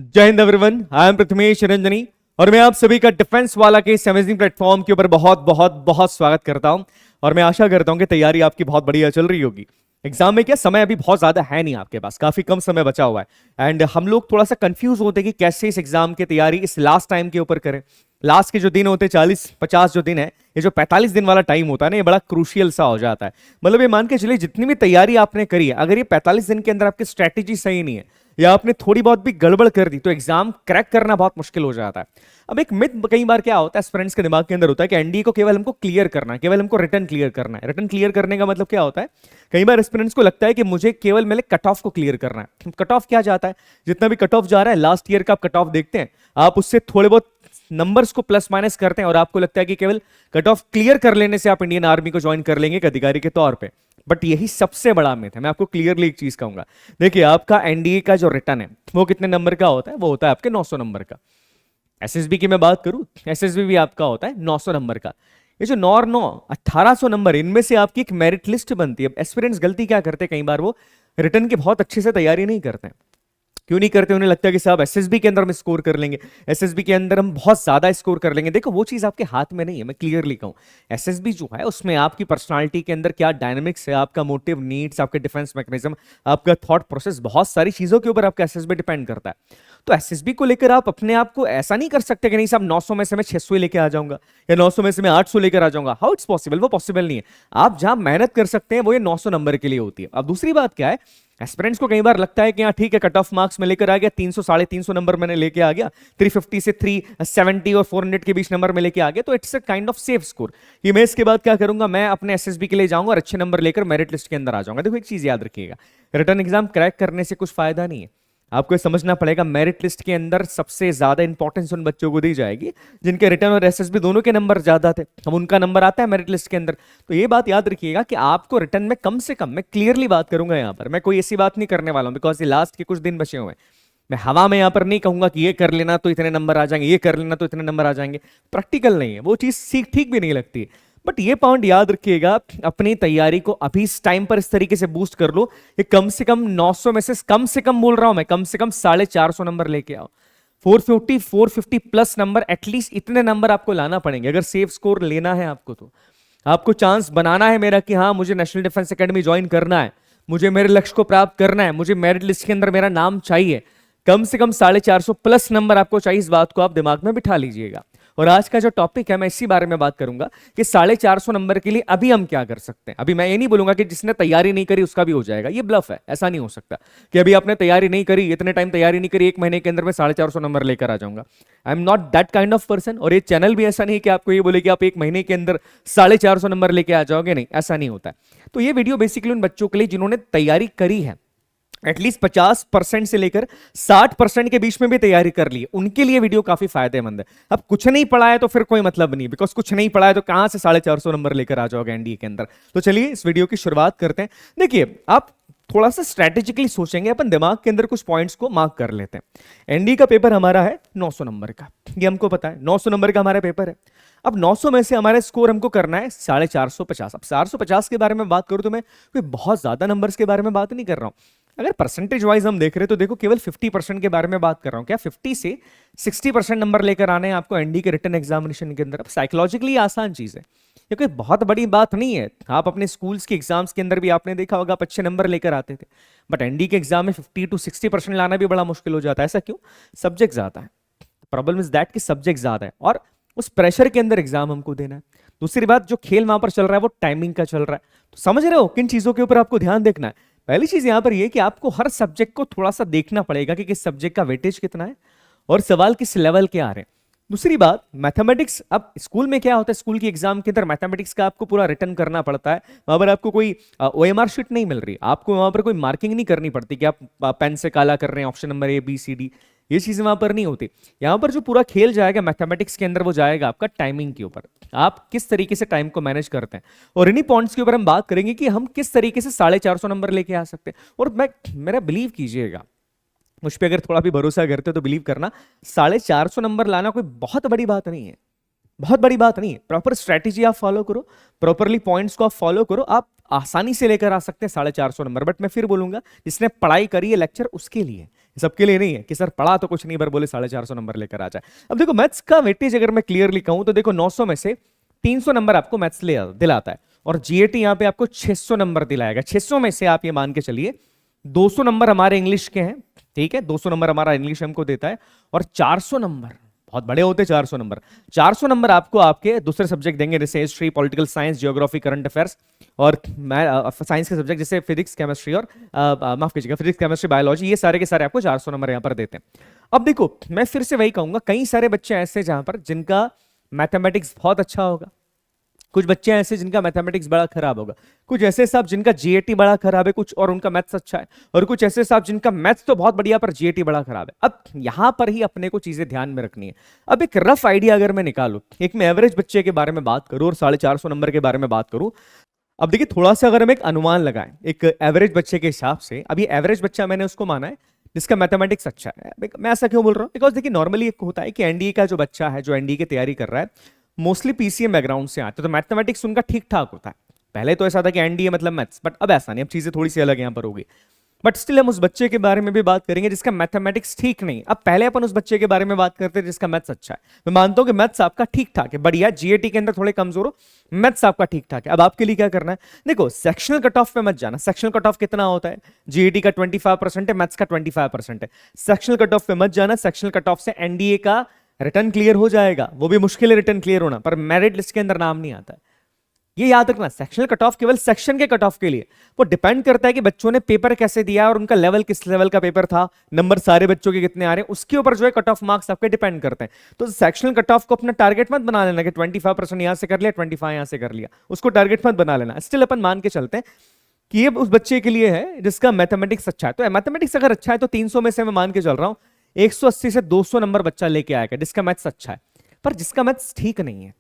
जय Hind everyone, I am Prathamesh Ranjani और मैं आप सभी का डिफेंस वाला के इस अमेजिंग प्लेटफॉर्म के ऊपर बहुत बहुत बहुत स्वागत करता हूं। और मैं आशा करता हूं कि तैयारी आपकी बहुत बढ़िया चल रही होगी। एग्जाम में क्या समय अभी बहुत ज्यादा है नहीं, आपके पास काफी कम समय बचा हुआ है एंड हम लोग थोड़ा सा कंफ्यूज होते हैं कि कैसे इस एग्जाम की तैयारी इस लास्ट टाइम के ऊपर करें। लास्ट के जो दिन होते हैं 40-50 जो दिन है, ये जो 45 दिन वाला टाइम होता है ना, ये बड़ा क्रूशियल सा हो जाता है। मतलब ये मान के चलिए जितनी भी तैयारी आपने करी है, अगर ये 45 दिन के अंदर आपकी स्ट्रेटेजी सही नहीं है या आपने थोड़ी बहुत भी गड़बड़ कर दी तो एग्जाम क्रैक करना बहुत मुश्किल हो जाता है। अब एक मिथ कई बार क्या होता है स्टूडेंट्स के दिमाग के अंदर होता है कि एनडीए को केवल हमको क्लियर करना है, केवल हमको रिटर्न क्लियर करना है। रिटर्न क्लियर करने का मतलब क्या होता है, कई बार स्टूडेंट्स को लगता है कि मुझे केवल मेरे कट ऑफ को क्लियर करना है। कट ऑफ क्या जाता है, जितना भी कट ऑफ जा रहा है लास्ट ईयर का आप कट ऑफ देखते हैं, आप उससे थोड़े बहुत नंबर्स को प्लस माइनस करते हैं और आपको लगता है कि केवल कट ऑफ क्लियर कर लेने से आप इंडियन आर्मी को ज्वाइन कर लेंगे एक अधिकारी के तौर पे। बट यही सबसे बड़ा मिथ है। मैं आपको क्लियरली एक चीज कहूंगा, देखिए आपका एनडीए का जो रिटर्न है वो कितने नंबर का होता है, वो होता है आपके 900 नंबर का। एसएसबी की मैं बात करूं, एसएसबी भी आपका होता है 900 नंबर का। ये जो 9 और 9 1800 नंबर, इनमें से आपकी एक मेरिट लिस्ट बनती है। एस्पिरेंट्स गलती क्या करते हैं, कई बार वो रिटर्न की बहुत अच्छे से तैयारी नहीं करते हैं। क्यों नहीं करते, उन्हें लगता है कि साहब एसएसबी के अंदर हम स्कोर कर लेंगे, एसएसबी के अंदर हम बहुत ज्यादा स्कोर कर लेंगे। देखो वो चीज आपके हाथ में नहीं है, मैं क्लियरली कहूं। एसएसबी जो है उसमें आपकी पर्सनालिटी के अंदर क्या डायनामिक्स है, आपका मोटिव नीड्स, आपके डिफेंस मैकेनिज्म, आपका थॉट प्रोसेस, बहुत सारी चीजों के ऊपर आपका एसएसबी डिपेंड करता है। तो एसएसबी को लेकर आप अपने आप को ऐसा नहीं कर सकते कि नहीं साहब 900 में से मैं 600 लेके आ जाऊंगा या 900 में से मैं 800 लेकर आ जाऊंगा। हाउ इट्स पॉसिबल, वो पॉसिबल नहीं है। आप जहां मेहनत कर सकते हैं वो ये 900 नंबर के लिए होती है। अब दूसरी बात क्या है, एस्पिरेंट्स को कई बार लगता है कि हाँ ठीक है, कट ऑफ मार्क्स में लेकर आ गया 300 350 नंबर मैंने लेके आ गया, 350 से 370 और 400 के बीच नंबर में लेके आ गया, तो it's a kind of safe score. ये मैं इसके बाद क्या करूंगा, मैं अपने एसएसबी के लिए जाऊंगा और अच्छे नंबर लेकर मेरिट लिस्ट के अंदर आ जाऊंगा। देखो एक चीज याद रखिएगा, रिटर्न एग्जाम क्रैक करने से कुछ फायदा नहीं है। आपको समझना पड़ेगा मेरिट लिस्ट के अंदर सबसे ज्यादा इंपॉर्टेंस उन बच्चों को दी जाएगी जिनके रिटर्न और एसएसबी दोनों के नंबर ज्यादा थे। अब उनका नंबर आता है मेरिट लिस्ट के अंदर। तो ये बात याद रखिएगा कि आपको रिटर्न में कम से कम, मैं क्लियरली बात करूंगा यहां पर, मैं कोई ऐसी बात नहीं करने वाला हूं बिकॉज ये लास्ट के कुछ दिन बचे हुए हैं। मैं हवा में यहां पर नहीं कहूंगा कि ये कर लेना तो इतने नंबर आ जाएंगे, ये कर लेना तो इतने नंबर आ जाएंगे। प्रैक्टिकल नहीं है वो चीज, ठीक भी नहीं लगती। बट ये पॉइंट याद रखिएगा, अपनी तैयारी को अभी इस टाइम पर इस तरीके से बूस्ट कर लो कि कम से कम 900 में से कम बोल रहा हूं मैं, कम से कम 450 नंबर लेके आओ। 450 प्लस नंबर, एटलीस्ट इतने नंबर आपको लाना पड़ेंगे अगर सेफ स्कोर लेना है आपको। तो आपको चांस बनाना है मेरा कि हाँ मुझे नेशनल डिफेंस एकेडमी ज्वाइन करना है, मुझे मेरे लक्ष्य को प्राप्त करना है, मुझे मेरिट लिस्ट के अंदर मेरा नाम चाहिए। कम से कम 450 प्लस नंबर आपको चाहिए, इस बात को आप दिमाग में बिठा लीजिएगा। और आज का जो टॉपिक है मैं इसी बारे में बात करूंगा कि 450 नंबर के लिए अभी हम क्या कर सकते हैं। अभी मैं ये नहीं बोलूंगा कि जिसने तैयारी नहीं करी उसका भी हो जाएगा, ये ब्लफ है। ऐसा नहीं हो सकता कि अभी आपने तैयारी नहीं करी, इतने टाइम तैयारी नहीं करी, एक महीने के अंदर मैं 450 नंबर लेकर आ जाऊंगा। I am not that kind of person. और ये चैनल भी ऐसा नहीं कि आपको ये बोले कि आप एक महीने के अंदर 450 नंबर लेके आ जाओगे, नहीं, ऐसा नहीं होता है। तो ये वीडियो बेसिकली उन बच्चों के लिए जिन्होंने तैयारी करी है, एटलीस्ट 50% से लेकर 60% के बीच में भी तैयारी कर ली, उनके लिए वीडियो काफी फायदेमंद है। अब कुछ नहीं पढ़ा है तो फिर कोई मतलब नहीं, बिकॉज कुछ नहीं पढ़ा है तो कहां से 450 नंबर लेकर आ जाओगे एनडीए के अंदर। तो चलिए इस वीडियो की शुरुआत करते हैं। देखिए आप थोड़ा सा स्ट्रेटेजिकली सोचेंगे, अपन दिमाग के अंदर कुछ पॉइंट्स को मार्क कर लेते हैं। एनडीए का पेपर हमारा है 900 नंबर का, ये हमको पता है 900 नंबर का हमारा पेपर है। अब 900 में से हमारा स्कोर हमको करना है 450। अब 450 के बारे में बात करूं तो मैं कोई बहुत ज्यादा नंबर्स के बारे में बात नहीं कर रहा हूं। अगर परसेंटेज वाइज हम देख रहे हैं तो देखो केवल 50% के बारे में बात कर रहा हूं। क्या 50 से 60% नंबर लेकर आने हैं आपको एनडीए के रिटन एग्जामिनेशन के अंदर। अब साइकोलॉजिकली आसान चीज है, ये कोई बहुत बड़ी बात नहीं है। आप अपने स्कूल्स के एग्जाम्स के अंदर भी आपने देखा होगा आप अच्छे नंबर लेकर आते थे, बट एनडीए के एग्जाम में 50 to 60% लाना भी बड़ा मुश्किल हो जाता है। ऐसा क्यों? सब्जेक्ट ज्यादा है। प्रॉब्लम इज दैट कि सब्जेक्ट ज्यादा है और उस प्रेशर के अंदर एग्जाम हमको देना है। दूसरी बात, जो खेल वहां पर चल रहा है वो टाइमिंग का चल रहा है। तो समझ रहे हो किन चीजों के ऊपर आपको ध्यान देखना है। पहली चीज यहां पर यह कि आपको हर सब्जेक्ट को थोड़ा सा देखना पड़ेगा कि किस सब्जेक्ट का वेटेज कितना है और सवाल किस लेवल के आ रहे हैं। दूसरी बात, मैथमेटिक्स, अब स्कूल में क्या होता है, स्कूल की एग्जाम के अंदर मैथमेटिक्स का आपको पूरा रिटर्न करना पड़ता है। वहां पर आपको कोई ओएमआर शीट नहीं मिल रही, आपको वहां पर कोई मार्किंग नहीं करनी पड़ती कि आप पेन से काला कर रहे हैं ऑप्शन नंबर ABCD, ये चीजें वहां पर नहीं होती। यहां पर जो पूरा खेल जाएगा मैथमेटिक्स के अंदर वो जाएगा आपका टाइमिंग के ऊपर, आप किस तरीके से टाइम को मैनेज करते हैं। और इन्हीं पॉइंट्स के ऊपर हम बात करेंगे कि हम किस तरीके से 450 नंबर लेके आ सकते हैं। और मेरा बिलीव कीजिएगा, मुझ पर अगर थोड़ा भी भरोसा करते हो तो बिलीव करना, 450 नंबर लाना कोई बहुत बड़ी बात नहीं है, बहुत बड़ी बात नहीं है। प्रॉपर स्ट्रेटेजी आप फॉलो करो, प्रॉपरली पॉइंट्स को आप फॉलो करो, आप आसानी से लेकर आ सकते हैं 450 नंबर। बट मैं फिर बोलूंगा जिसने पढ़ाई करी है लेक्चर उसके लिए, सबके लिए नहीं है कि सर पढ़ा तो कुछ नहीं पर बोले 450 नंबर लेकर आ जाए। अब देखो मैथ्स का वेटेज अगर मैं क्लियरली कहूं तो देखो 900 में से 300 नंबर आपको मैथ्स दिलाता है और जीएटी यहां पे आपको 600 नंबर दिलाएगा। 600 में से आप ये मान के चलिए 200 नंबर हमारे इंग्लिश के हैं, ठीक है, 200 नंबर हमारा इंग्लिश हमको देता है और 400 नंबर बहुत बड़े होते हैं। 400 नंबर आपको आपके दूसरे सब्जेक्ट देंगे जैसे history, political science, geography, current affairs और साइंस के सब्जेक्ट जैसे फिजिक्स, केमिस्ट्री और माफ कीजिएगा फिजिक्स, केमिस्ट्री, बायोलॉजी, ये सारे के सारे आपको 400 नंबर यहाँ पर देते हैं। अब देखो मैं फिर से वही कहूंगा, कई सारे बच्चे ऐसे जहां पर जिनका मैथमेटिक्स बहुत अच्छा होगा, कुछ बच्चे ऐसे जिनका मैथमेटिक्स बड़ा खराब होगा, कुछ ऐसे साहब जिनका जीएटी बड़ा खराब है कुछ और उनका मैथ्स अच्छा है, और कुछ ऐसे साहब जिनका मैथ्स तो बहुत बढ़िया पर जीएटी बड़ा खराब है। अब यहां पर ही अपने को चीजें ध्यान में रखनी है। अब एक रफ आइडिया अगर मैं निकालूं, एक मैं एवरेज बच्चे के बारे में बात करूं और 450 नंबर के बारे में बात करूं। अब देखिए थोड़ा सा अगर हम एक अनुमान लगाएं एक एवरेज बच्चे के हिसाब से, अब ये एवरेज बच्चा मैंने उसको माना है जिसका मैथमेटिक्स अच्छा है। मैं ऐसा क्यों बोल रहा हूं, बिकॉज देखिए नॉर्मली एक होता है कि एनडीए का जो बच्चा है जो एनडीए की तैयारी कर रहा है मोस्टली पीसीएम बैकग्राउंड से आते हैं, तो मैथमेटिक्स उनका ठीक ठाक होता है। पहले तो ऐसा था कि एनडीए मतलब मैथ्स, बट अब ऐसा नहीं, अब चीजें थोड़ी सी अलग यहां पर होगी। बट स्टिल हम उस बच्चे के बारे में भी बात करेंगे जिसका मैथमेटिक्स ठीक नहीं। अब पहले अपन उस बच्चे के बारे में बात करते हैं जिसका मैथ्स अच्छा है। मैं मानता हूं कि मैथ्स आपका ठीक ठाक है, बढ़िया, जीएटी के अंदर थोड़े कमजोर हो, मैथ्स आपका ठीक ठाक है। अब आपके लिए क्या करना है, देखो सेक्शनल कट ऑफ पे मत जाना। सेक्शनल कट ऑफ कितना होता है, जीएटी का 25% है, मैथ्स का 25% है। सेक्शनल कट ऑफ पे मत जाना, सेक्शनल कट ऑफ से एनडीए का रिटर्न क्लियर हो जाएगा, वो भी मुश्किल है रिटर्न क्लियर होना, पर मेरिट लिस्ट के अंदर नाम नहीं आता है। ये याद रखना, सेक्शनल कट ऑफ केवल सेक्शन के कट ऑफ के लिए, वो डिपेंड करता है कि बच्चों ने पेपर कैसे दिया और उनका लेवल किस लेवल का पेपर था, नंबर सारे बच्चों के कितने आ रहे हैं, उसके ऊपर जो है कट ऑफ मार्क्स आपके डिपेंड करते हैं। तो सेक्शनल कट ऑफ को अपना टारगेट मत बना लेना कि 25% यहां से कर लिया, 25 यहां से कर लिया, उसको टारगेट मत बना लेना। स्टिल अपन मान के चलते हैं कि ये उस बच्चे के लिए है जिसका मैथमेटिक्स अच्छा है। तो मैथमेटिक्स अगर अच्छा है तो 300 में से मैं मान के चल रहा हूं 180 से 200 नंबर बच्चा लेके आएगा जिसका मैथ्स अच्छा है। पर जिसका मैथ्स ठीक नहीं है,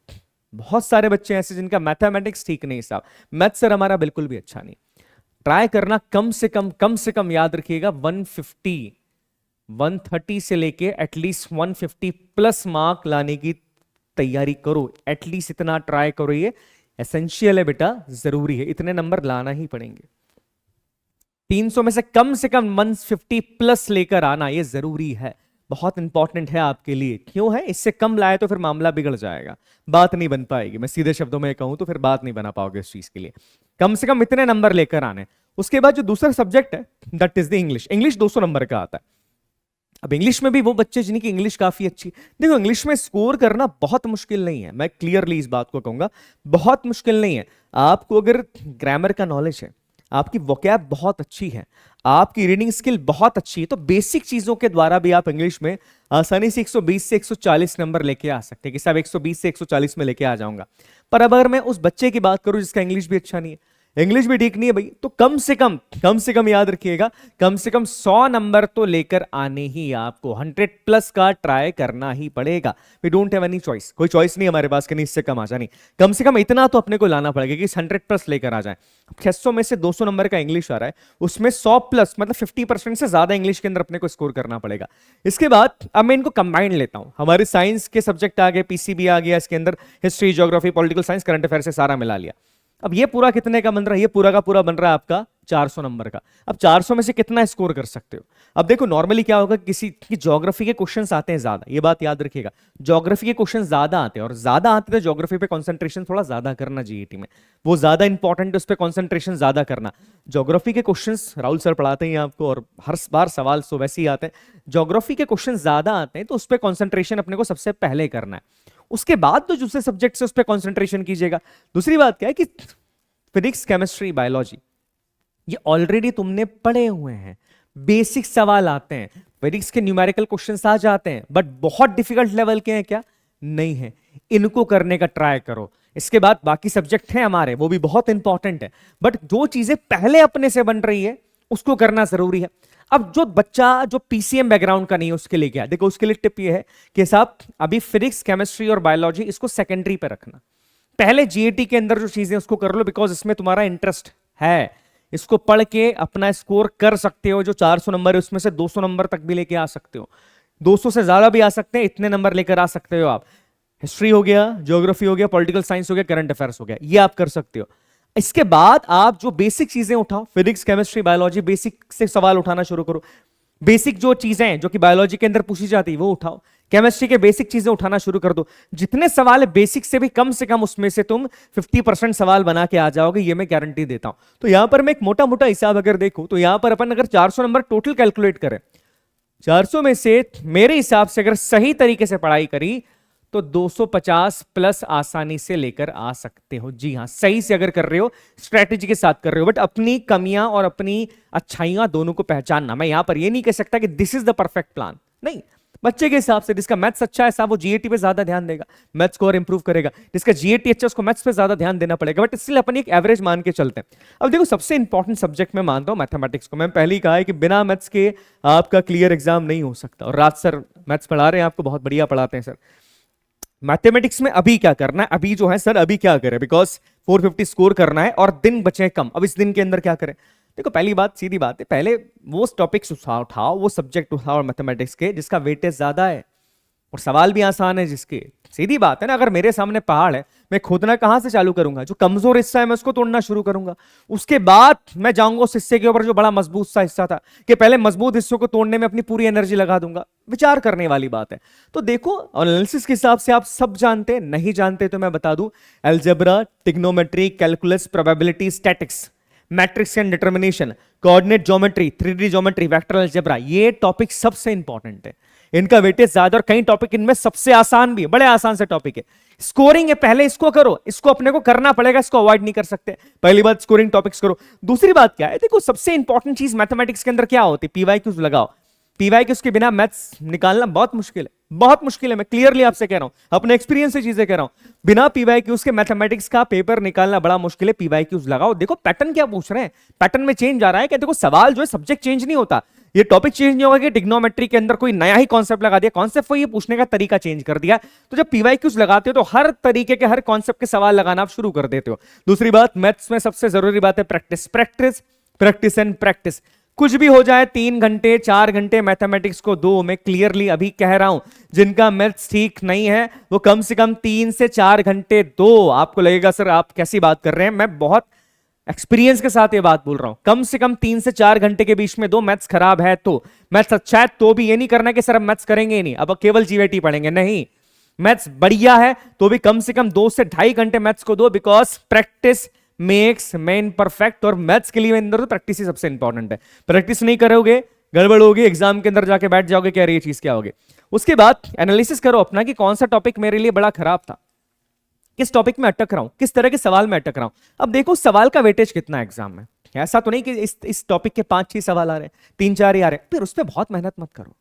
बहुत सारे बच्चे ऐसे जिनका मैथमेटिक्स ठीक नहीं, साहब मैथ्स सर हमारा बिल्कुल भी अच्छा नहीं, ट्राई करना कम से कम याद रखिएगा 150 130 से लेके एटलीस्ट 150 प्लस मार्क लाने की तैयारी करो। एटलीस्ट इतना ट्राई करो, ये एसेंशियल है बेटा, जरूरी है, इतने नंबर लाना ही पड़ेंगे। 300 में से कम 150 प्लस लेकर आना ये जरूरी है, बहुत इंपॉर्टेंट है आपके लिए। क्यों है, इससे कम लाए तो फिर मामला बिगड़ जाएगा, बात नहीं बन पाएगी। मैं सीधे शब्दों में कहूं तो फिर बात नहीं बना पाओगे इस चीज के लिए। कम से कम इतने नंबर लेकर आने। उसके बाद जो दूसरा सब्जेक्ट है that is the English. English 200 number का आता है। अब इंग्लिश में भी वो बच्चे जिनकी इंग्लिश काफी अच्छी, देखो इंग्लिश में स्कोर करना बहुत मुश्किल नहीं है, मैं क्लियरली इस बात को कहूंगा, बहुत मुश्किल नहीं है। आपको अगर ग्रामर का नॉलेज है, आपकी वोकैब बहुत अच्छी है, आपकी रीडिंग स्किल बहुत अच्छी है, तो बेसिक चीजों के द्वारा भी आप इंग्लिश में आसानी से 120 से 140 नंबर लेके आ सकते हैं कि साहब 120 से 140 में लेके आ जाऊंगा। पर अब अगर मैं उस बच्चे की बात करूं जिसका इंग्लिश भी अच्छा नहीं है, इंग्लिश भी ठीक नहीं है भाई, तो कम से कम याद रखिएगा, कम से कम 100 नंबर तो लेकर आने ही आपको 100 प्लस का ट्राई करना ही पड़ेगा। We don't have any choice, कोई चॉइस नहीं हमारे पास कि नहीं इससे कम आ जानी, कम से कम इतना तो अपने को लाना पड़ेगा कि 100 प्लस लेकर आ जाए। 600 में से 200 नंबर का इंग्लिश आ रहा है, उसमें 100 प्लस मतलब 50% से ज्यादा इंग्लिश के अंदर अपने को स्कोर करना पड़ेगा। इसके बाद अब मैं इनको कंबाइन लेता हूं, हमारे साइंस के सब्जेक्ट आ गए, पीसीबी आ गया, इसके अंदर history, geography, political science, current affair से सारा मिला लिया। अब ये पूरा कितने का बन रहा है, ये पूरा का पूरा बन रहा है आपका 400 नंबर का। अब 400 में से कितना स्कोर कर सकते हो। अब देखो नॉर्मली क्या होगा, किसी की ज्योग्राफी के क्वेश्चंस आते हैं ज्यादा, ये बात याद रखिएगा, ज्योग्राफी के क्वेश्चंस ज्यादा आते हैं, और ज्यादा आते हैं ज्योग्राफी पे कंसंट्रेशन थोड़ा ज्यादा करना जीईटी में, वो ज्यादा इंपॉर्टेंट है, उस पर कंसंट्रेशन ज्यादा करना। ज्योग्राफी के क्वेश्चंस राहुल सर पढ़ाते हैं आपको, और हर बार सवाल सो वैसे ही आते हैं। ज्योग्राफी के क्वेश्चन ज्यादा आते हैं तो उस पर कॉन्सेंट्रेशन अपने को सबसे पहले करना है, उसके बाद तो दूसरे सब्जेक्ट से उस पर कॉन्सेंट्रेशन कीजिएगा। दूसरी बात क्या है कि फिजिक्स, केमिस्ट्री, बायोलॉजी ये ऑलरेडी तुमने पढ़े हुए हैं, बेसिक सवाल आते हैं, फिजिक्स के न्यूमेरिकल क्वेश्चंस आ जाते हैं, बट बहुत डिफिकल्ट लेवल के हैं क्या, नहीं है, इनको करने का ट्राई करो। इसके बाद बाकी सब्जेक्ट हैं हमारे, वो भी बहुत इंपॉर्टेंट है, बट जो चीजें पहले अपने से बन रही है उसको करना जरूरी है। अब जो बच्चा जो पीसीएम बैकग्राउंड का नहीं है उसके लिए क्या, देखो उसके लिए टिप ये है कि साहब अभी फिजिक्स, केमिस्ट्री और बायोलॉजी इसको सेकेंडरी पे रखना, पहले जीएटी के अंदर जो चीजें उसको कर लो, बिकॉज इसमें तुम्हारा इंटरेस्ट है, इसको पढ़ के अपना स्कोर कर सकते हो। जो 400 नंबर है उसमें से 200 नंबर तक भी लेके आ सकते हो, 200 से ज्यादा भी आ सकते हैं, इतने नंबर लेकर आ सकते हो आप। हिस्ट्री हो गया, ज्योग्राफी हो गया, पॉलिटिकल साइंस हो गया, करंट अफेयर्स हो गया, ये आप कर सकते हो। इसके बाद आप जो बेसिक चीजें उठाओ, फिजिक्स, केमिस्ट्री, बायोलॉजी, बेसिक से सवाल उठाना शुरू करो। बेसिक जो चीजें हैं जो कि बायोलॉजी के अंदर पूछी जाती है वो उठाओ, केमिस्ट्री के बेसिक चीजें उठाना शुरू कर दो। जितने सवाल है बेसिक से भी कम उसमें से तुम 50% सवाल बना के आ जाओगे, ये मैं गारंटी देता हूं। तो यहां पर मैं एक मोटा मोटा हिसाब अगर देखूं तो यहां पर अपन अगर 400 नंबर टोटल कैलकुलेट करें, 400 में से मेरे हिसाब से अगर सही तरीके से पढ़ाई करी तो 250 प्लस आसानी से लेकर आ सकते हो। जी हां, सही से अगर कर रहे हो, स्ट्रेटेजी के साथ कर रहे हो, बट अपनी कमियां और अपनी अच्छाइयां दोनों को पहचानना। मैं यहां पर ये नहीं कह सकता कि this is the perfect plan, नहीं। बच्चे के हिसाब से जिसका मैथ्स अच्छा है साहब वो जीएटी पे ज्यादा ध्यान देगा, मैथ्स स्कोर इंप्रूव करेगा। जिसका जीएटी अच्छा उसको मैथ्स पे ज्यादा ध्यान देना पड़ेगा, बट इसलिए अपन एक एवरेज मान के चलते हैं। अब देखो सबसे इंपॉर्टेंट सब्जेक्ट मैं मानता हूं मैथमेटिक्स को। मैं पहले ही कहा है कि बिना मैथ्स के आपका क्लियर एग्जाम नहीं हो सकता। और राज सर मैथ्स पढ़ा रहे हैं आपको, बहुत बढ़िया पढ़ाते हैं सर। मैथमेटिक्स में अभी क्या करना है, अभी जो है सर अभी क्या करें, बिकॉज 450 स्कोर करना है और दिन बचे कम। अब इस दिन के अंदर क्या करें? देखो पहली बात सीधी बात है, पहले वो टॉपिक्स उठाओ, वो सब्जेक्ट उठाओ मैथमेटिक्स के जिसका वेटेज ज्यादा है और सवाल भी आसान है जिसके। सीधी बात है ना, अगर मेरे सामने पहाड़ है, मैं खोदना कहां से चालू करूंगा? जो कमजोर हिस्सा है मैं उसको तोड़ना शुरू करूंगा, उसके बाद मैं जाऊंगा उस हिस्से के ऊपर जो बड़ा मजबूत सा हिस्सा था, कि पहले मजबूत हिस्सों को तोड़ने में अपनी पूरी एनर्जी लगा दूंगा। विचार करने वाली बात है। तो देखो एनालिसिस के हिसाब से आप सब जानते हैं, नहीं जानते तो मैं बता दूं, algebra, trigonometry, calculus, probability, statics, matrix and determination, coordinate geometry, 3D geometry, vector algebra, ये टॉपिक सबसे इंपॉर्टेंट है। इनका वेटेज ज्यादा और कई टॉपिक इनमें सबसे आसान भी है, बड़े आसान से टॉपिक है। स्कोरिंग है, पहले इसको करो, इसको अपने को करना पड़ेगा, इसको अवॉइड नहीं कर सकते। पहली बात स्कोरिंग टॉपिक्स करो। दूसरी बात क्या है, देखो सबसे इंपॉर्टेंट चीज मैथमेटिक्स के अंदर क्या होती है, पीवाईक्यूज लगाओ। पीवाईक्यूज के बिना मैथ्स निकालना बहुत मुश्किल है, बहुत मुश्किल है। मैं क्लियरली आपसे कह रहा हूं, अपने एक्सपीरियंस से चीजें कह रहा हूं। बिना पीवाईक्यूज के मैथमेटिक्स का पेपर निकालना बड़ा मुश्किल है। पीवाईक्यूज लगाओ। देखो पैटर्न क्या पूछ रहे हैं, पैटर्न में चेंज आ रहा है क्या? देखो सवाल जो है सब्जेक्ट चेंज नहीं होता, ये टॉपिक चेंज नहीं होगा कि ट्रिग्नोमेट्री के अंदर कोई नया ही कॉन्सेप्ट लगा दिया, कॉन्सेप्ट को ये पूछने का तरीका चेंज कर दिया। तो जब पीवाईक्यूज लगाते हो तो हर तरीके के हर कॉन्सेप्ट के सवाल लगाना आप शुरू कर देते हो। दूसरी बात, मैथ्स में सबसे जरूरी बात है practice, practice, practice and practice. कुछ भी हो जाए 3 घंटे 4 घंटे मैथमेटिक्स को दो। मैं क्लियरली अभी कह रहा हूं, जिनका मैथ्स ठीक नहीं है वो कम से कम 3 से 4 घंटे दो। आपको लगेगा सर आप कैसी बात कर रहे हैं, मैं बहुत एक्सपीरियंस के साथ ये बात बोल रहा हूं। कम से कम 3 से 4 घंटे के बीच में दो। मैथ्स खराब है तो, मैथ्स अच्छा है तो भी ये नहीं करना कि सर अब मैथ्स करेंगे ही नहीं, अब केवल जीवेटी पढ़ेंगे, नहीं। मैथ्स बढ़िया है तो भी कम से कम 2 से 2.5 घंटे मैथ्स को दो, because practice makes man perfect. और मैथ्स के लिए अंदर तो प्रैक्टिस ही सबसे इंपॉर्टेंट है। प्रैक्टिस नहीं करोगे गड़बड़ होगी, एग्जाम के अंदर जाके बैठ जाओगे क्या ये चीज क्या होगी। उसके बाद एनालिसिस करो अपना कि कौन सा टॉपिक मेरे लिए बड़ा खराब था, किस टॉपिक में अटक रहा हूं, किस तरह के सवाल में अटक रहा हूं। अब देखो सवाल का वेटेज कितना है एग्जाम में, ऐसा तो नहीं कि इस टॉपिक के 5-6 सवाल आ रहे हैं, 3-4 ही आ रहे हैं, फिर उस पर बहुत मेहनत मत करो।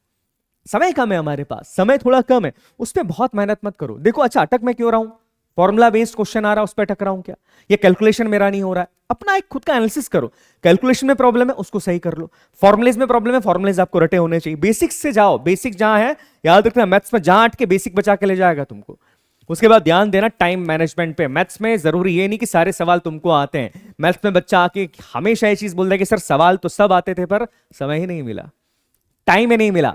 समय कम है हमारे पास, समय थोड़ा कम है, उस पर बहुत मेहनत मत करो। देखो अच्छा अटक मैं क्यों रहा हूं, फॉर्मुला बेस्ड क्वेश्चन आ रहा है उस पर अटक रहा हूं क्या, ये कैलकुलेशन मेरा नहीं हो रहा है। अपना एक खुद का एनालिसिस करो। कैलकुलेशन में प्रॉब्लम है उसको सही कर लो, फॉर्मुलेज में प्रॉब्लम है, फॉर्मुलेज आपको रटे होने चाहिए। बेसिक्स से जाओ, बेसिक जहां है याद रखना, मैथ्स में जहां अटके बेसिक बचा के ले जाएगा तुमको। उसके बाद ध्यान देना टाइम मैनेजमेंट पे। मैथ्स में जरूरी ये नहीं कि सारे सवाल तुमको आते हैं। मैथ्स में बच्चा आके हमेशा ये चीज बोलता है कि सर सवाल तो सब आते थे पर समय ही नहीं मिला, टाइम ही नहीं मिला।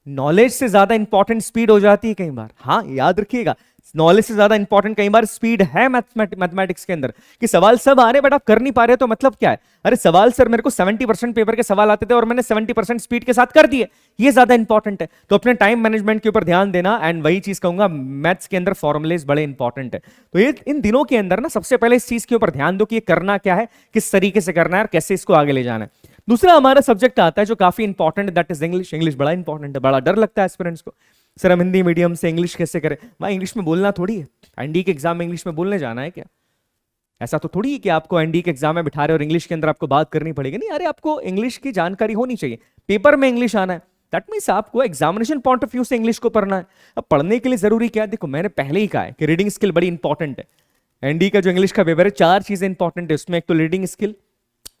नॉलेज से ज्यादा इंपॉर्टेंट स्पीड हो जाती है कई बार। हाँ याद रखिएगा, नॉलेज से ज्यादा इंपॉर्टेंट कई बार स्पीड है मैथमेटिक्स के अंदर, कि सवाल सब आ रहे बट आप कर नहीं पा रहे तो मतलब क्या है। अरे सवाल सर मेरे को 70% पेपर के सवाल आते थे और मैंने 70% स्पीड के साथ कर दिए, ये ज्यादा इंपॉर्टेंट है। तो अपने टाइम मैनेजमेंट के ऊपर ध्यान देना। एंड वही चीज कहूंगा, मैथ्स के अंदर फॉर्मुलेज बड़े इंपॉर्टेंट है। तो ये इन दिनों के अंदर ना सबसे पहले इस चीज के ऊपर ध्यान दो कि ये करना क्या है, किस तरीके से करना है और कैसे इसको आगे ले जाना है। दूसरा हमारा सब्जेक्ट आता है जो काफी इंपॉर्टेंट है, दैट इज इंग्लिश। इंग्लिश बड़ा इंपॉर्टेंट है, बड़ा डर लगता है एस्पिरेंट्स को, सर हम हिंदी मीडियम से इंग्लिश कैसे करें। भाई इंग्लिश में बोलना थोड़ी है, एनडी के एग्जाम में इंग्लिश में बोलने जाना है क्या? ऐसा तो थोड़ी है कि आपको एनडी के एग्जाम में बिठा रहे और इंग्लिश के अंदर आपको बात करनी पड़ेगी, नहीं। अरे आपको इंग्लिश की जानकारी होनी चाहिए, पेपर में इंग्लिश आना है, दैट मीन्स आपको एग्जामिनेशन पॉइंट ऑफ व्यू से इंग्लिश को पढ़ना है। अब पढ़ने के लिए जरूरी क्या है, देखो मैंने पहले ही कहा है कि रीडिंग स्किल बड़ी इंपॉर्टेंट है। एनडी का जो इंग्लिश का पेपर है 4 चीजें इंपॉर्टेंट है उसमें, एक तो रीडिंग स्किल,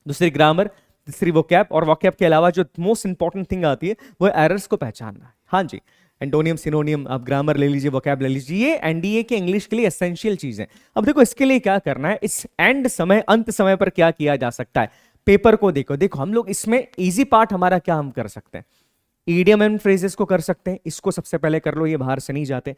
दूसरी ग्रामर, तीसरी वोकैब, और वोकैब के अलावा जो मोस्ट इंपॉर्टेंट थिंग आती है वो एरर्स को पहचानना है। हाँ जी, एंटोनियम, सिनोनियम, आप ग्रामर ले लीजिए, वोकैब ले लीजिए, ये एनडीए के इंग्लिश के लिए एसेंशियल चीज है। अब देखो इसके लिए क्या करना है, इस एंड समय अंत समय पर क्या किया जा सकता है, पेपर को देखो। देखो हम लोग इसमें इजी पार्ट हमारा क्या हम कर सकते हैं, ईडियम एंड फ्रेजेस को कर सकते हैं, इसको सबसे पहले कर लो, ये बाहर से नहीं जाते।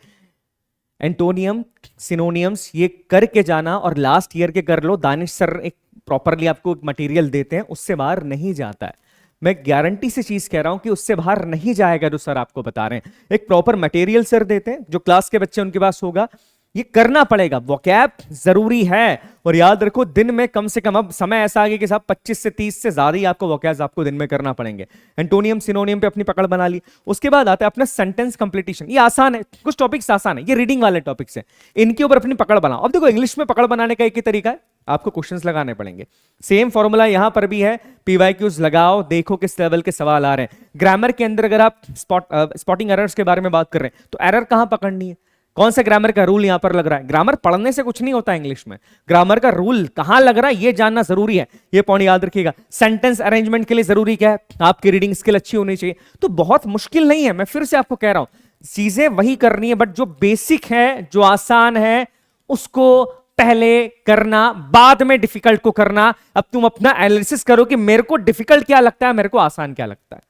एंटोनियम, सिनोनियम्स ये करके जाना, और लास्ट ईयर के कर लो, दानिश सर एक प्रॉपरली आपको मटेरियल देते हैं, उससे बाहर नहीं जाता है। मैं गारंटी से चीज कह रहा हूं कि उससे बाहर नहीं जाएगा जो सर आपको बता रहे हैं। एक प्रॉपर मटेरियल सर देते हैं, जो क्लास के बच्चे उनके पास होगा, ये करना पड़ेगा। वोकैब जरूरी है, और याद रखो दिन में कम से कम, अब समय ऐसा आ गया कि साहब 25 से 30 से ज्यादा ही आपको वोकैब्स आपको दिन में करना पड़ेंगे। एंटोनियम सिनोनियम पे अपनी पकड़ बना ली। उसके बाद आता है अपना सेंटेंस कंप्लीटेशन। ये आसान है, कुछ टॉपिक्स आसान है, ये रीडिंग वाले टॉपिक्स हैं, इनके ऊपर अपनी पकड़ बनाओ। अब देखो इंग्लिश में पकड़ बनाने का एक ही तरीका है, आपको क्वेश्चंस लगाने पड़ेंगे। सेम फॉर्मूला यहां पर भी है, पीवाईक्यूज लगाओ, देखो किस लेवल के सवाल आ रहे हैं। ग्रामर के अंदर अगर आप स्पॉटिंग एरर्स के बारे में बात कर रहे हैं, तो एरर कहां पकड़नी है, कौन सा ग्रामर का रूल यहां पर लग रहा है। ग्रामर पढ़ने से कुछ नहीं होता इंग्लिश में, ग्रामर का रूल कहां लग रहा है ये जानना जरूरी है, ये पॉइंट याद रखिएगा। सेंटेंस अरेंजमेंट के लिए जरूरी क्या है, आपकी रीडिंग स्किल अच्छी होनी चाहिए। तो बहुत मुश्किल नहीं है, मैं फिर से आपको कह रहा हूं, चीजें वही करनी है, बट जो बेसिक है, जो आसान है, उसको पहले करना, बाद में डिफिकल्ट को करना। अब तुम अपना एनालिसिस करो कि मेरे को डिफिकल्ट क्या लगता है, मेरे को आसान क्या लगता है।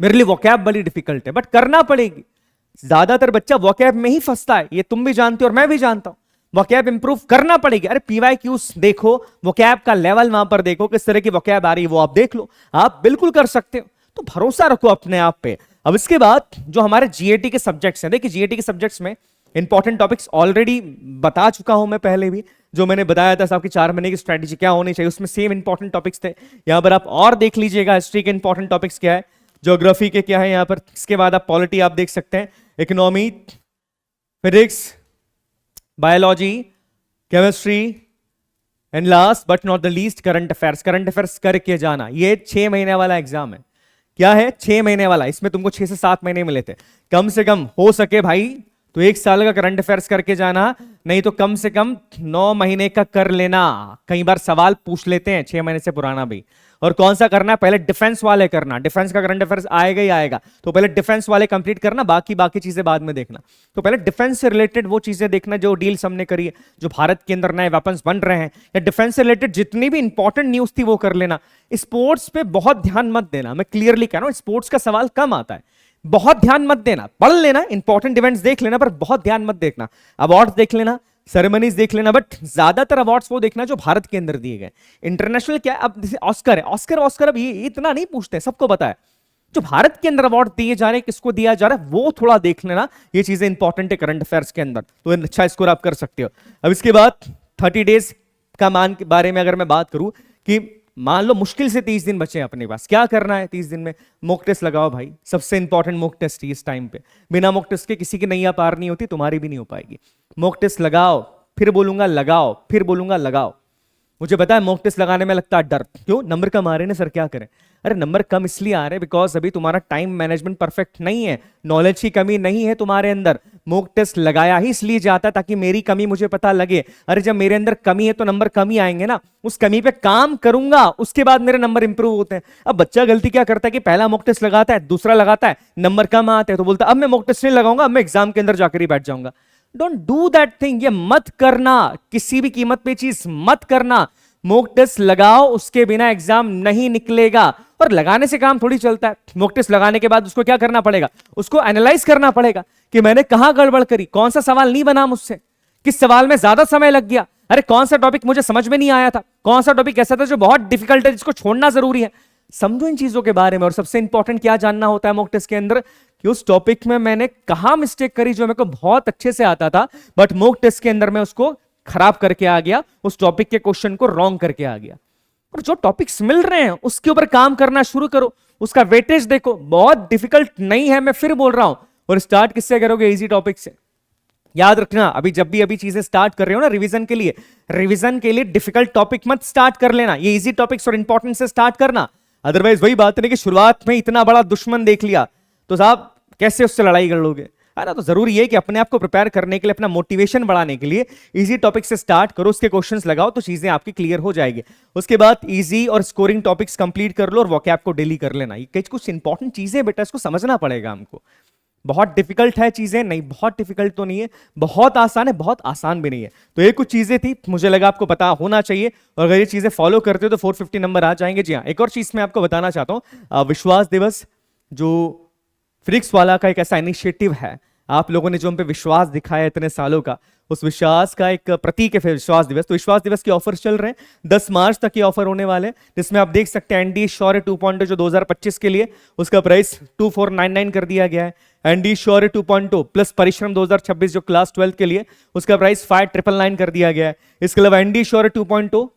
मेरे लिए वोकैब बड़ी डिफिकल्ट है, बट करना पड़ेगी। ज्यादातर बच्चा वोकैब में ही फंसता है, ये तुम भी जानते हो और मैं भी जानता हूं। वोकैब इंप्रूव करना पड़ेगी। अरे पीवाईक्यूज देखो, वोकैब का लेवल वहां पर देखो, किस तरह की वोकैब आ रही है वो आप देख लो, आप बिल्कुल कर सकते हो। तो भरोसा रखो अपने आप पे। अब इसके बाद जो हमारे जीएटी के सब्जेक्ट्स हैं, देखिए जीएटी के सब्जेक्ट्स में इंपॉर्टेंट टॉपिक्स ऑलरेडी बता चुका हूं मैं पहले भी, जो मैंने बताया था आपकी 4 महीने की स्ट्रेटेजी क्या होनी चाहिए, उसमें सेम इंपॉर्टेंट टॉपिक्स थे। यहां पर आप और देख लीजिएगा हिस्ट्री के इंपॉर्टेंट टॉपिक्स क्या है, ज्योग्राफी के क्या है यहां पर। इसके बाद आप पॉलिटी आप देख सकते हैं, economy, physics, biology, chemistry, and last but not the least current affairs. Current affairs करके जाना, ये 6 महीने वाला एग्जाम है। क्या है, 6 महीने वाला। इसमें तुमको 6 से 7 महीने मिले थे, कम से कम हो सके भाई तो 1 साल का करंट अफेयर्स करके जाना, नहीं तो कम से कम 9 महीने का कर लेना। कई बार सवाल पूछ लेते हैं 6 महीने से पुराना भी। और कौन सा करना है, पहले डिफेंस वाले करना, डिफेंस का करंट अफेयर्स आएगा ही आएगा, तो पहले डिफेंस वाले कंप्लीट करना, बाकी चीजें बाद में देखना। तो पहले डिफेंस से रिलेटेड वो चीजें देखना जो डील्स हमने करी है, जो भारत के अंदर नए वेपन्स बन रहे हैं, या डिफेंस से रिलेटेड जितनी भी इंपॉर्टेंट न्यूज थी वो कर लेना। स्पोर्ट्स पे बहुत ध्यान मत देना, मैं क्लियरली कह रहा हूं, स्पोर्ट्स का सवाल कम आता है, बहुत ध्यान मत देना। पढ़ लेना, इंपॉर्टेंट इवेंट्स देख लेना, पर बहुत ध्यान मत देखना। अवार्ड्स देख लेना, सेरेमनीज देख लेना, बट ज्यादातर अवार्ड्स वो देखना जो भारत के अंदर दिए गए। इंटरनेशनल क्या, अब जैसे ऑस्कर है, ऑस्कर अब ये इतना नहीं पूछते, सबको पता है। जो भारत के अंदर अवार्ड दिए जा रहे हैं, किसको दिया जा रहा है, वो थोड़ा देख लेना। ये चीजें इंपॉर्टेंट है करंट अफेयर्स के अंदर, तो अच्छा स्कोर आप कर सकते हो। अब इसके बाद 30 डेज का मान के बारे में अगर मैं बात करूं, कि मान लो मुश्किल से 30 दिन बचे हैं अपने पास, क्या करना है 30 दिन में, मॉक टेस्ट लगाओ भाई। सबसे इंपॉर्टेंट मॉक टेस्ट इस टाइम पे, बिना मॉक टेस्ट के किसी की नैया पार नहीं होती, तुम्हारी भी नहीं हो पाएगी। मॉक टेस्ट लगाओ, फिर बोलूंगा लगाओ, फिर बोलूंगा लगाओ। मुझे पता है मॉक टेस्ट लगाने में लगता है डर, क्यों, नंबर कम आ रहे हैं सर, क्या करें। अरे नंबर कम इसलिए आ रहे हैं बिकॉज अभी तुम्हारा टाइम मैनेजमेंट परफेक्ट नहीं है, नॉलेज की कमी नहीं है तुम्हारे अंदर। मॉक टेस्ट लगाया ही इसलिए जाता है ताकि मेरी कमी मुझे पता लगे। अरे जब मेरे अंदर कमी है तो नंबर कम ही आएंगे ना, उस कमी पे काम करूंगा, उसके बाद मेरे नंबर इंप्रूव होते हैं। अब बच्चा गलती क्या करता है कि पहला मॉक टेस्ट लगाता है, दूसरा लगाता है, नंबर कम आते हैं, तो बोलता है अब मैं मॉक टेस्ट नहीं लगाऊंगा, अब मैं एग्जाम के अंदर जाकर ही बैठ जाऊंगा। डोंट डू दैट थिंग, ये मत करना, किसी भी कीमत पे चीज मत करना। मॉक टेस्ट लगाओ, उसके बिना एग्जाम नहीं निकलेगा। और लगाने से काम थोड़ी चलता है, मॉक टेस्ट लगाने के बाद उसको क्या करना पड़ेगा, उसको एनालाइज करना पड़ेगा कि मैंने कहां गड़बड़ करी, कौन सा सवाल नहीं बना मुझसे, किस सवाल में ज्यादा समय लग गया, अरे कौन सा टॉपिक मुझे समझ में नहीं आया था, कौन सा टॉपिक ऐसा था जो बहुत डिफिकल्ट है जिसको छोड़ना जरूरी है। समझो इन चीजों के बारे में। और सबसे इंपॉर्टेंट क्या जानना होता है मॉक टेस्ट के अंदर, कि उस टॉपिक में मैंने कहां मिस्टेक करी जो मेरे को बहुत अच्छे से आता था, बट मॉक टेस्ट के अंदर मैं उसको खराब करके आ गया, उस टॉपिक के क्वेश्चन को रॉन्ग करके आ गया। और जो टॉपिक्स मिल रहे हैं उसके ऊपर काम करना शुरू करो, उसका वेटेज देखो, बहुत डिफिकल्ट नहीं है, मैं फिर बोल रहा हूं। और स्टार्ट किससे करोगे, इजी टॉपिक से। याद रखना, अभी चीजें स्टार्ट कर रहे हो ना रिवीजन के लिए डिफिकल्ट टॉपिक मत स्टार्ट कर लेना, ये इजी टॉपिक्स और इंपॉर्टेंट से स्टार्ट करना। अदरवाइज वही बात नहीं कि शुरुआत में इतना बड़ा दुश्मन देख लिया तो साहब कैसे उससे लड़ाई कर लोगे, है ना। तो जरूरी है कि अपने आप को प्रिपेयर करने के लिए, अपना मोटिवेशन बढ़ाने के लिए इजी टॉपिक से स्टार्ट करो, उसके क्वेश्चंस लगाओ तो चीजें आपकी क्लियर हो जाएगी। उसके बाद इजी और स्कोरिंग टॉपिक्स कंप्लीट कर लो और वोकैब को डेली कर लेना। ये कुछ इंपॉर्टेंट चीजें बेटा, इसको समझना पड़ेगा हमको। बहुत डिफिकल्ट है चीजें, नहीं बहुत डिफिकल्ट तो नहीं है, बहुत आसान है, बहुत आसान भी नहीं है। तो ये कुछ चीजें थी, मुझे लगा आपको पता होना चाहिए, और अगर ये चीजें फॉलो करते हो तो 450 नंबर आ जाएंगे। जी हाँ, एक और चीज मैं आपको बताना चाहता हूँ, विश्वास दिवस जो फिजिक्स वाला का एक ऐसा इनिशिएटिव है, आप लोगों ने जो हम पे विश्वास दिखाया इतने सालों का, उस विश्वास का एक प्रतीक है फिर विश्वास दिवस। तो विश्वास दिवस के ऑफर्स चल रहे हैं, 10 मार्च तक ये ऑफर होने वाले हैं, जिसमें आप देख सकते हैं एनडी श्योर 2.0 जो 2025 के लिए, उसका प्राइस 2499 कर दिया गया है। एनडी श्योर 2.0 प्लस परिश्रम 2026 जो क्लास 12 के लिए, उसका प्राइस 5999 कर दिया गया है। इसके अलावा एनडी श्योर 2.0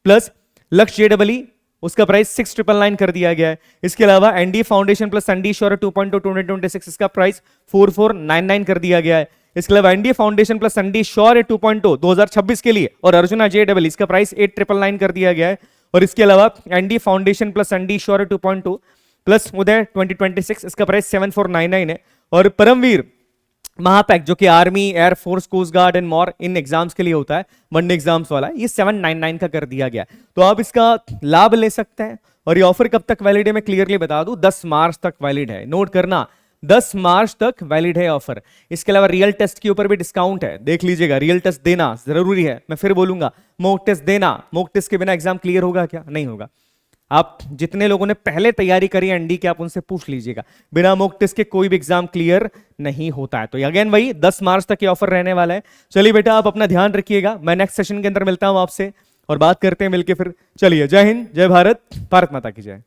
प्लस लक्ष्य जेडबली, उसका प्राइस 6999 कर दिया गया है। इसके अलावा ND foundation plus ND sure 2.0 2026, इसका प्राइस 4499 कर दिया गया है। इसके अलावा ND foundation plus ND sure 2.0 2026 के लिए और अर्जुना जेडबल, इसका प्राइस 8999 कर दिया गया है। और इसके अलावा ND foundation plus ND sure 2.0 plus Uday 2026, इसका प्राइस 7499 है। और परमवीर महापैक जो कि army, air force, coast guard and more in exams के लिए होता है, वनडे एग्जाम्स वाला, ये 799 का कर दिया गया। तो आप इसका लाभ ले सकते हैं। और ये ऑफर कब तक वैलिड है मैं क्लियरली बता दूं, 10 मार्च तक वैलिड है। नोट करना, 10 मार्च तक वैलिड है ऑफर। इसके अलावा रियल टेस्ट के ऊपर भी डिस्काउंट है, देख लीजिएगा। रियल टेस्ट देना जरूरी है, मैं फिर बोलूंगा, मॉक टेस्ट देना। मॉक टेस्ट के बिना एग्जाम क्लियर होगा क्या? नहीं होगा। आप जितने लोगों ने पहले तैयारी करी है एनडी की, आप उनसे पूछ लीजिएगा, बिना मॉक टेस्ट के कोई भी एग्जाम क्लियर नहीं होता है। तो अगेन वही 10 मार्च तक ये ऑफर रहने वाला है। चलिए बेटा, आप अपना ध्यान रखिएगा, मैं नेक्स्ट सेशन के अंदर मिलता हूं आपसे और बात करते हैं मिलके फिर। चलिए, जय हिंद, जय भारत, भारत माता की जय।